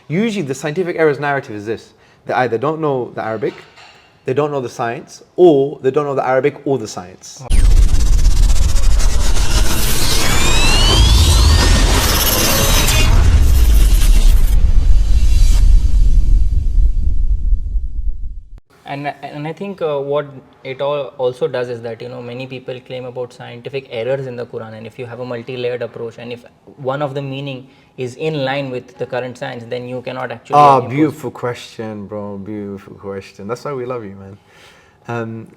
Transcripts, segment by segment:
Usually the scientific errors narrative is this: they either don't know the Arabic, they don't know the science, or they don't know the Arabic or the science. And I think what it all also does is that many people claim about scientific errors in the Quran, and if you have a multi-layered approach, and if one of the meaning is in line with the current science, then you cannot actually. Beautiful question, bro. Beautiful question. That's why we love you, man.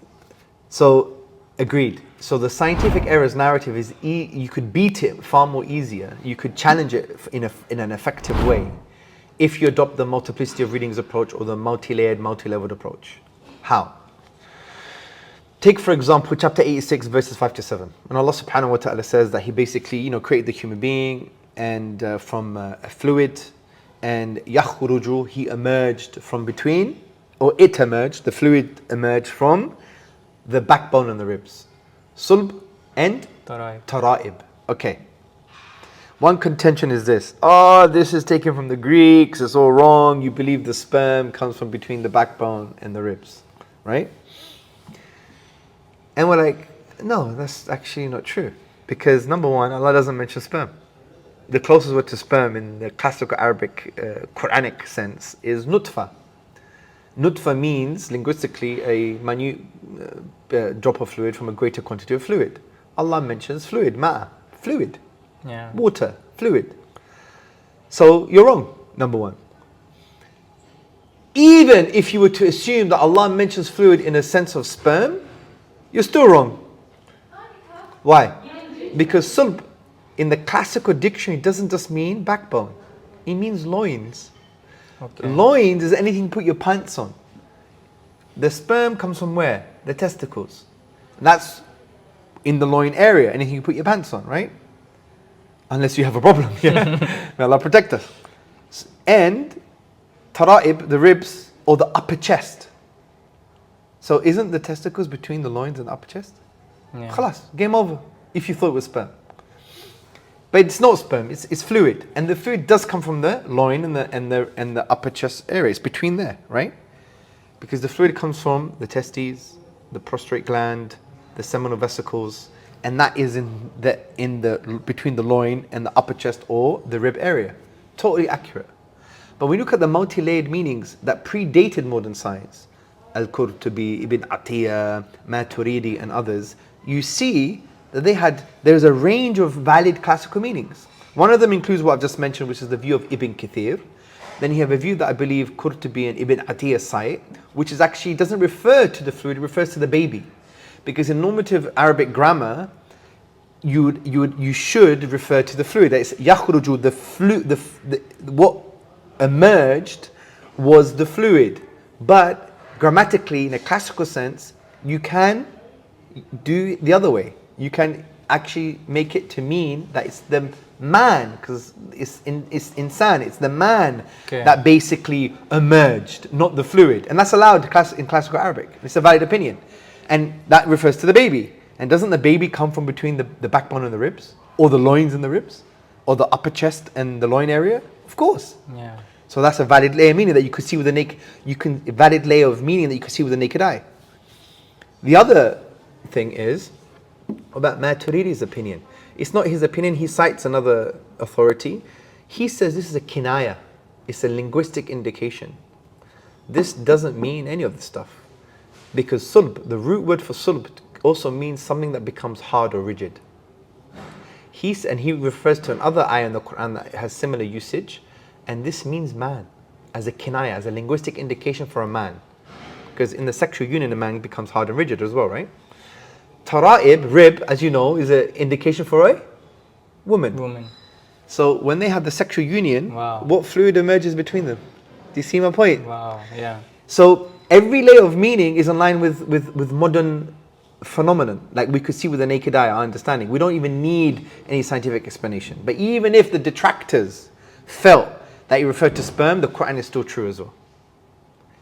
So, agreed. So the scientific errors narrative is you could beat it far more easier. You could challenge it in an effective way if you adopt the multiplicity of readings approach or the multi-layered, multi-leveled approach. How? Take, for example, chapter 86, verses 5 to 7. And Allah subhanahu wa ta'ala says that He basically, created the human being and from a fluid, and yakhruju, he emerged from between, or it emerged, the fluid emerged from the backbone and the ribs. Sulb and tara'ib. Okay. One contention is this: this is taken from the Greeks, it's all wrong, you believe the sperm comes from between the backbone and the ribs, right? And we're like, no, that's actually not true. Because number one, Allah doesn't mention sperm. The closest word to sperm in the classical Arabic Quranic sense is nutfa. Nutfa means, linguistically, a minute drop of fluid from a greater quantity of fluid. Allah mentions fluid, ma'a, fluid. Yeah. Water, fluid. So you're wrong, number one. Even if you were to assume that Allah mentions fluid in a sense of sperm, you're still wrong. Why? Because sulb in the classical dictionary doesn't just mean backbone, it means loins. Okay. Loins is anything you put your pants on. The sperm comes from where? The testicles. And that's in the loin area, anything you put your pants on, right? Unless you have a problem. May Allah protect us. And tara'ib, the ribs, or the upper chest. So isn't the testicles between the loins and the upper chest? Yeah. Khalas, game over, if you thought it was sperm. But it's not sperm, it's fluid. And the fluid does come from the loin and the upper chest area. It's between there, right? Because the fluid comes from the testes, the prostate gland, the seminal vesicles, and that is between the loin and the upper chest or the rib area. Totally accurate. But when you look at the multi-layered meanings that predated modern science, Al-Qurtubi, Ibn Atiyah, Maturidi and others, you see that there's a range of valid classical meanings. One of them includes what I've just mentioned, which is the view of Ibn Kathir. Then you have a view that I believe Qurtubi and Ibn Atiyah cite, which is actually doesn't refer to the fluid, it refers to the baby. Because in normative Arabic grammar, you should refer to the fluid. It's yakhruju, what emerged was the fluid. But grammatically, in a classical sense, you can do the other way. You can actually make it to mean that it's the man, because it's insan, it's the man that basically emerged, not the fluid. And that's allowed in classical Arabic. It's a valid opinion. And that refers to the baby. And doesn't the baby come from between the backbone and the ribs? Or the loins and the ribs? Or the upper chest and the loin area? Of course. Yeah. So that's a valid layer meaning that you could see with a valid layer of meaning that you could see with the naked eye. The other thing is about Maturidi's opinion. It's not his opinion, he cites another authority. He says this is a kinaya. It's a linguistic indication. This doesn't mean any of this stuff. Because sulb, the root word for sulb, also means something that becomes hard or rigid. He refers to another ayah in the Quran that has similar usage, and this means man, as a kinaya, as a linguistic indication for a man. Because in the sexual union, a man becomes hard and rigid as well, right? Tara'ib, rib, as you know, is an indication for a woman. So when they have the sexual union, what fluid emerges between them? Do you see my point? Wow, yeah. So every layer of meaning is in line with modern phenomenon, like we could see with the naked eye, our understanding. We don't even need any scientific explanation. But even if the detractors felt that it referred to sperm, the Quran is still true as well,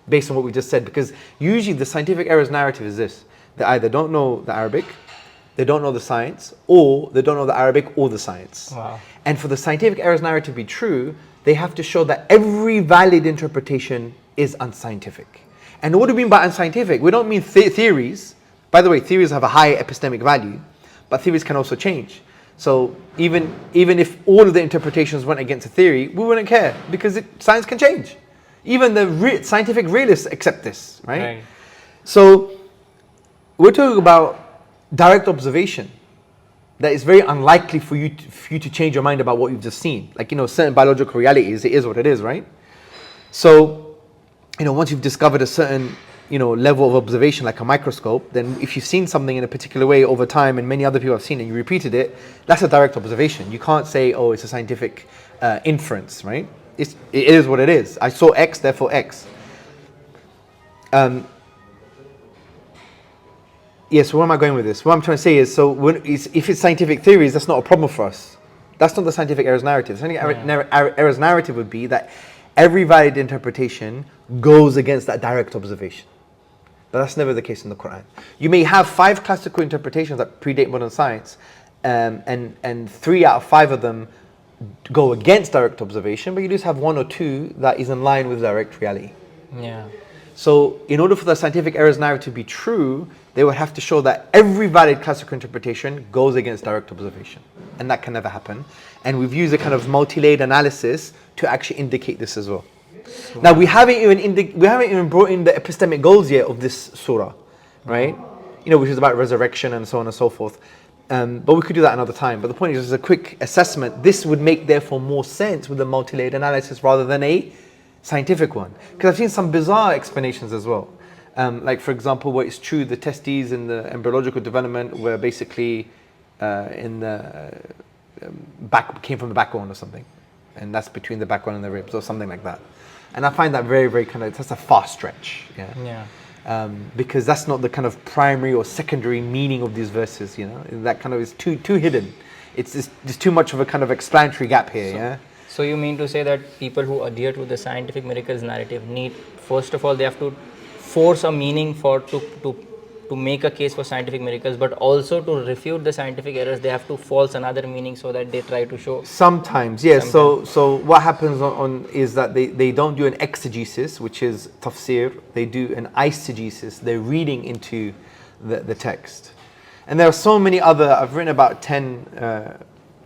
based on what we just said. Because usually the scientific errors narrative is this: they either don't know the Arabic, they don't know the science, or they don't know the Arabic or the science. Wow. And for the scientific errors narrative to be true, they have to show that every valid interpretation is unscientific. And what do we mean by unscientific? We don't mean theories. By the way, theories have a high epistemic value, but theories can also change. So even if all of the interpretations went against a theory, we wouldn't care because science can change. Even the scientific realists accept this, right? So we're talking about direct observation. That is very unlikely for you to change your mind about what you've just seen. Like, certain biological realities, it is what it is, right? So, once you've discovered a certain, level of observation, like a microscope, then if you've seen something in a particular way over time and many other people have seen it and you repeated it, that's a direct observation. You can't say, oh, it's a scientific inference, right? It is what it is. I saw X, therefore X. Yes, where am I going with this? What I'm trying to say is, if it's scientific theories, that's not a problem for us. That's not the scientific errors narrative. The scientific errors narrative would be that every valid interpretation goes against that direct observation. But that's never the case in the Quran. You may have 5 classical interpretations that predate modern science, and 3 out of 5 of them go against direct observation, but you just have 1 or 2 that is in line with direct reality. Yeah. So in order for the scientific errors narrative to be true, they would have to show that every valid classical interpretation goes against direct observation. And that can never happen. And we've used a kind of multi-layered analysis to actually indicate this as well. Now we haven't even brought in the epistemic goals yet of this surah, right? Which is about resurrection and so on and so forth. But we could do that another time. But the point is, as a quick assessment, this would make therefore more sense with a multi-layered analysis rather than a scientific one. Because I've seen some bizarre explanations as well. Like, for example, where it's true the testes in the embryological development were basically in the came from the backbone or something. And that's between the backbone and the ribs or something like that. And I find that very, very that's a far stretch. Yeah. Because that's not the kind of primary or secondary meaning of these verses, That kind of is too hidden. There's too much of a kind of explanatory gap here, So you mean to say that people who adhere to the scientific miracles narrative need, first of all, they have to force a meaning to make a case for scientific miracles, but also to refute the scientific errors, they have to false another meaning so that they try to show. Sometimes, yes. So what happens is that they don't do an exegesis, which is tafsir. They do an eisegesis. They're reading into the text. And there are so many other, I've written about 10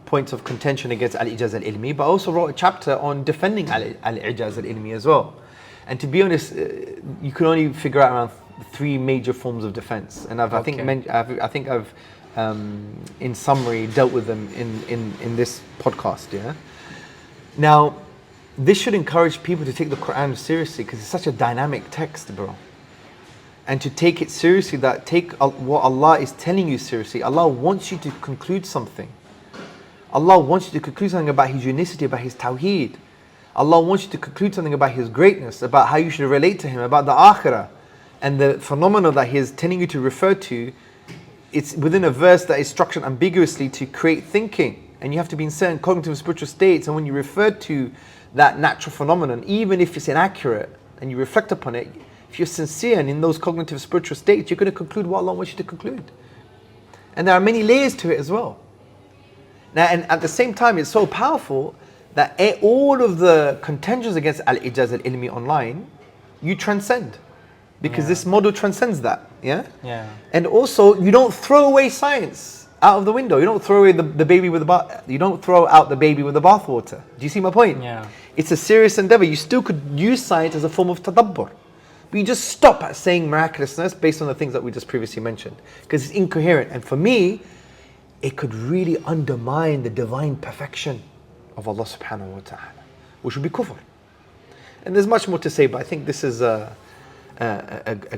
points of contention against al-ijaz al-ilmi, but I also wrote a chapter on defending al-ijaz al-ilmi as well. And to be honest, you can only figure out around 3 major forms of defense, and I think I've in summary dealt with them in this podcast. Yeah. Now, this should encourage people to take the Quran seriously because it's such a dynamic text, bro. And to take it seriously, take what Allah is telling you seriously. Allah wants you to conclude something. Allah wants you to conclude something about His unicity, about His tawheed. Allah wants you to conclude something about His greatness, about how you should relate to Him, about the akhirah. And the phenomena that He is telling you to refer to, it's within a verse that is structured ambiguously to create thinking. And you have to be in certain cognitive and spiritual states. And when you refer to that natural phenomenon, even if it's inaccurate, and you reflect upon it, if you're sincere and in those cognitive spiritual states, you're going to conclude what Allah wants you to conclude. And there are many layers to it as well. Now, and at the same time, it's so powerful that all of the contentions against al-ijaz al-ilmi online, you transcend. Because this model transcends that. Yeah? And also, you don't throw away science out of the window. You don't throw away the baby with the bath. You don't throw out the baby with the bathwater. Do you see my point? Yeah. It's a serious endeavor. You still could use science as a form of tadabbur. But you just stop at saying miraculousness based on the things that we just previously mentioned. Because it's incoherent. And for me, it could really undermine the divine perfection of Allah subhanahu wa ta'ala, which would be kufr. And there's much more to say, but I think this is a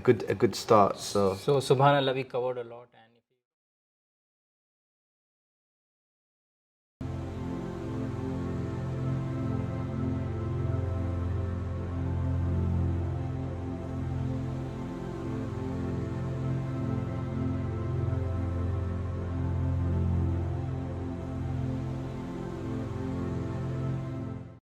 good start. So subhanallah, we covered a lot. And